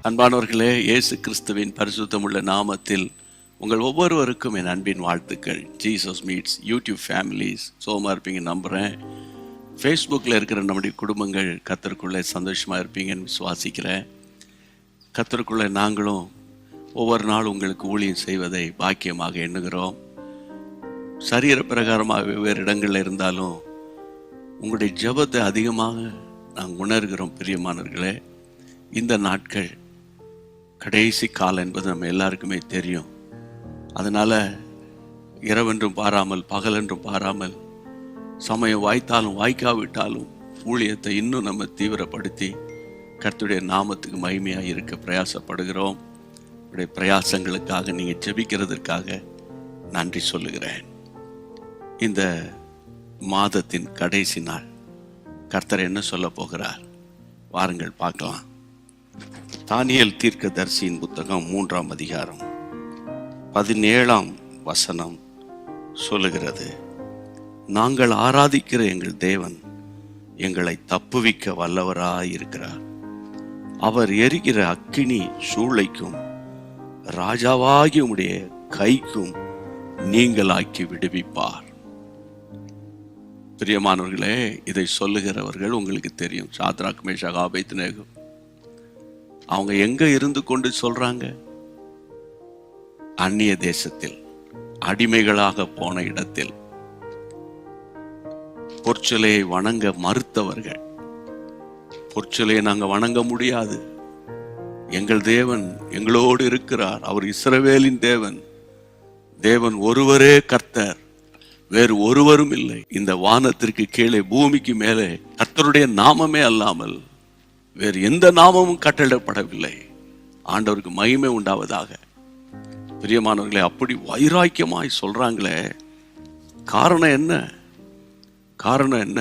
அன்பானவர்களே, இயேசு கிறிஸ்துவின் பரிசுத்தமுள்ள நாமத்தில் உங்கள் ஒவ்வொருவருக்கும் என் அன்பின் வாழ்த்துக்கள். ஜீசஸ் மீட்ஸ் யூடியூப் ஃபேமிலிஸ் சோமா இருப்பீங்க நம்புகிறேன். ஃபேஸ்புக்கில் இருக்கிற நம்முடைய குடும்பங்கள் கர்த்தருக்குள்ளே சந்தோஷமாக இருப்பீங்கன்னு விசுவாசிக்கிறேன். கர்த்தருக்குள்ளே நாங்களும் ஒவ்வொரு நாள் உங்களுக்கு ஊழியம் செய்வதை பாக்கியமாக எண்ணுகிறோம். சரீர பிரகாரமாக வெவ்வேறு இடங்களில் இருந்தாலும் உங்களுடைய ஜெபத்தை அதிகமாக நாங்கள் உணர்கிறோம். பிரியமானவர்களே, இந்த நாட்கள் கடைசி காலம் என்பது நம்ம எல்லாருக்குமே தெரியும். அதனால் இரவென்றும் பாராமல் பகலென்றும் பாராமல் சமயம் வாய்த்தாலும் வாய்க்காவிட்டாலும் ஊழியத்தை இன்னும் நம்ம தீவிரப்படுத்தி கர்த்தருடைய நாமத்துக்கு மகிமையாக இருக்க பிரயாசப்படுகிறோம். உடைய பிரயாசங்களுக்காக நீங்கள் ஜெபிக்கிறதற்காக நன்றி சொல்லுகிறேன். இந்த மாதத்தின் கடைசி நாள் கர்த்தர் என்ன சொல்ல போகிறார்? வாருங்கள் பார்க்கலாம். தானியேல் தீர்க்கதரிசியின் புத்தகம் 3ஆம் அதிகாரம் 17ஆம் வசனம் சொல்லுகிறது, நாங்கள் ஆராதிக்கிற எங்கள் தேவன் எங்களை தப்புவிக்க வல்லவராயிருக்கிறார். அவர் எரிகிற அக்கினி சூளைக்கும் ராஜாவாகி உம்முடைய கைக்கும் நீங்களாக்கி விடுவிப்பார். பிரியமானவர்களே, இதை சொல்லுகிறவர்கள் உங்களுக்கு தெரியும். Shadrach, Meshach, Abednego. அவங்க எங்க இருந்து கொண்டு சொல்றாங்க? அந்நிய தேசத்தில் அடிமைகளாக போன இடத்தில் பொற்சிலையை வணங்க மறுத்தவர்கள். பொற்சிலையை நாங்க வணங்க முடியாது, எங்கள் தேவன் எங்களோடு இருக்கிறார், அவர் இஸ்ரவேலின் தேவன், தேவன் ஒருவரே கர்த்தர், வேறு ஒருவரும் இல்லை. இந்த வானத்திற்கு கீழே பூமிக்கு மேலே கர்த்தருடைய நாமமே அல்லாமல் வேறு எந்த நாமமும் கட்டளப்படவில்லை. ஆண்டவருக்கு மகிமை உண்டாவதாக. பிரியமானவர்களே, அப்படி வைராக்கியமாய் சொல்றாங்களே, காரணம் என்ன? காரணம் என்ன?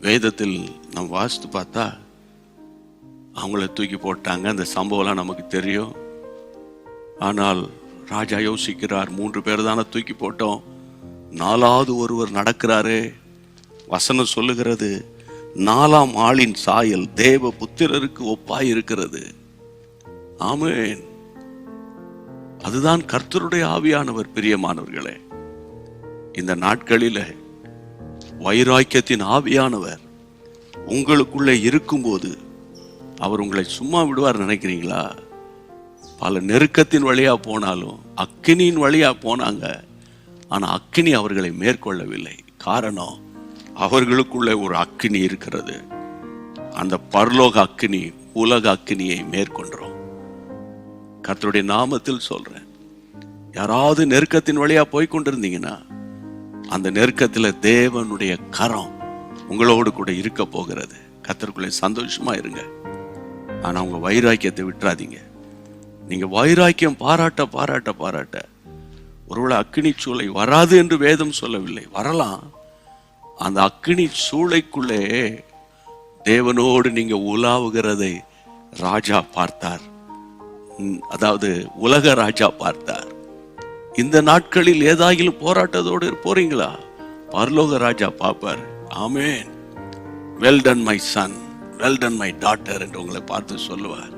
வேதத்தில் நம்ம வாசித்து பார்த்தா அவங்கள தூக்கி போட்டாங்க. அந்த சம்பவம்லாம் நமக்கு தெரியும். ஆனால் ராஜா யோசிக்கிறார், 3 பேர் தானே தூக்கி போட்டோம், 4வது ஒருவர் நடக்கிறாரே. வசனம் சொல்லுகிறது, 4ஆம் ஆளின் சாயல் தேவ புத்திரருக்கு ஒப்பாய் இருக்கிறது. ஆமென். அதுதான் கர்த்தருடைய ஆவியானவர். பிரியமானவர்களே, இந்த நாட்களில் வைராக்கியத்தின் ஆவியானவர் உங்களுக்குள்ளே இருக்கும்போது அவர் உங்களை சும்மா விடுவார் நினைக்கிறீங்களா? பல நெருக்கத்தின் வழியா போனாலும், அக்கினியின் வழியா போனாங்க, ஆனா அக்கினி அவர்களை மேற்கொள்ளவில்லை. காரணம், அவர்களுக்குள்ளே ஒரு அக்கினி இருக்கிறது. அந்த பரலோக அக்கினி உலக அக்கினியை மேற்கொண்டோம். கர்த்தருடைய நாமத்தில் சொல்றேன், யாராவது நெருக்கத்தின் வழியா போய் கொண்டிருந்தீங்கன்னா அந்த நெருக்கத்துல தேவனுடைய கரம் உங்களோடு கூட இருக்க போகிறது. கர்த்தருக்குள்ளே சந்தோஷமா இருங்க. ஆனா உங்க வைராக்கியத்தை விட்டுறாதீங்க. நீங்க வைராக்கியம் பாராட்ட பாராட்ட பாராட்ட ஒருவேளை அக்கினி சூளை வராது என்று வேதம் சொல்லவில்லை, வரலாம். அந்த அக்கினி சூளைக்குள்ளே தேவனோடு நீங்க உலாவுகிறதை ராஜா பார்த்தார். அதாவது உலக ராஜா பார்த்தார். இந்த நாட்களில் ஏதாயிலும் போராட்டத்தோடு போறீங்களா? பரலோக ராஜா பார்ப்பார். Amen. Well done my son, well done my daughter என்று உங்களை பார்த்து சொல்லுவார்.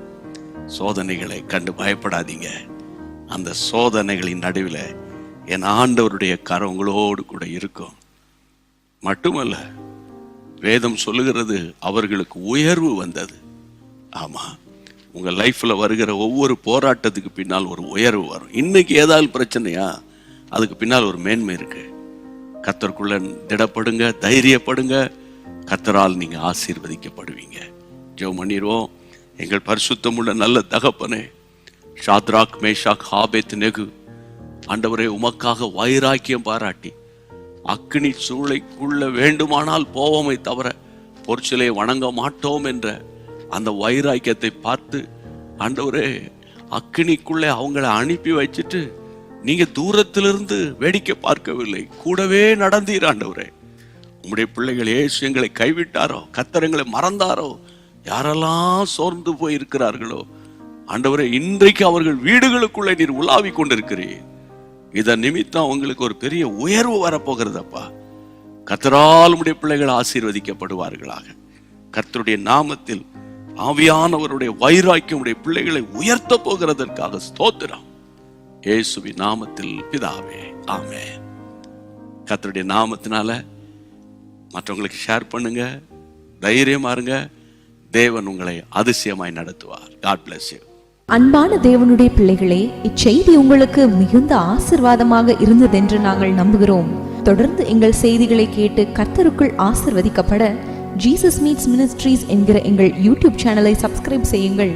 சோதனைகளை கண்டு பயப்படாதீங்க. அந்த சோதனைகளின் நடுவில் என் ஆண்டவருடைய கரம் உங்களோடு கூட இருக்கும். மட்டுமல்ல, வேதம் சொல்லுகிறது அவர்களுக்கு உயர்வு வந்தது. ஆமா, உங்க லைஃப்ல வருகிற ஒவ்வொரு போராட்டத்துக்கு பின்னால் ஒரு உயர்வு வரும். இன்னைக்கு ஏதாவது பிரச்சனையா, அதுக்கு பின்னால் ஒரு மேன்மை இருக்கு. கர்த்தருக்குள்ள திடப்படுங்க, தைரியப்படுங்க. கர்த்தரால் நீங்க ஆசீர்வதிக்கப்படுவீங்க. ஜெபம் பண்ணிடுவோம். எங்கள் பரிசுத்தமுள்ள நல்ல தகப்பனே, சாத்ராக், மேஷாக், ஆபேத்நேகோ, ஆண்டவரே, உமக்காக வைராக்கியம் பாராட்டி அக்கினி சூளைக்குள்ள வேண்டுமானால் போவோமே தவிர பொற்சிலை வணங்க மாட்டோம் என்ற அந்த வைராக்கியத்தை பார்த்து, ஆண்டவரே, அக்கினிக்குள்ளே அவங்களை அனுப்பி வச்சுட்டு நீங்க தூரத்திலிருந்து வேடிக்கை பார்க்கவில்லை, கூடவே நடந்தீர். ஆண்டவரே, உம்முடைய பிள்ளைகள் இயேசு எங்களை கைவிட்டாரோ, கர்த்தர் எங்களை மறந்தாரோ, யாரெல்லாம் சோர்ந்து போய் இருக்கிறார்களோ, ஆண்டவரே, இன்றைக்கு அவர்கள் வீடுகளுக்குள்ளே நீர் உலாவி கொண்டிருக்கிறீர். இதன் நிமித்தம் அவங்களுக்கு ஒரு பெரிய உயர்வு வரப்போகிறதப்பா. கர்த்தரால் உம்முடைய பிள்ளைகள் ஆசீர்வதிக்கப்படுவார்களாக. கர்த்தருடைய நாமத்தில் ஆவியானவருடைய வைராக்கியம் உடைய பிள்ளைகளை உயர்த்த போகிறதற்காக ஸ்தோத்திரம். இயேசுவின் நாமத்தில் பிதாவே, ஆமென். கர்த்தருடைய நாமத்தினால மற்றவங்களுக்கு ஷேர் பண்ணுங்க, தைரியமா இருங்க. தேவன் உங்களை அதிசயமாய் நடத்துவார். God bless you. அன்பான தேவனுடைய பிள்ளைகளே, இச்செய்தி உங்களுக்கு மிகுந்த ஆசீர்வாதமாக இருந்ததென்று நாங்கள் நம்புகிறோம். தொடர்ந்து எங்கள் செய்திகளை கேட்டு கர்த்தருக்குள் ஆசீர்வதிக்கப்பட ஜீசஸ் மீட்ஸ் மினிஸ்ட்ரீஸ் என்கிற எங்கள் யூடியூப் சேனலை சப்ஸ்கிரைப் செய்யுங்கள்.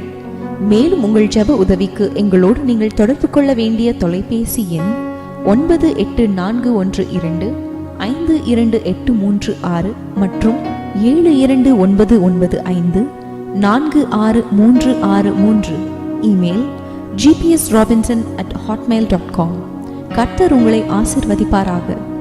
மேலும் உங்கள் ஜெப உதவிக்கு எங்களோடு நீங்கள் தொடர்பு கொள்ள வேண்டிய தொலைபேசி எண் 9841252836 மற்றும் 7299546363. Email gpsrobinson@hotmail.com. கர்த்தர் உங்களை ஆசீர்வதிப்பாராக.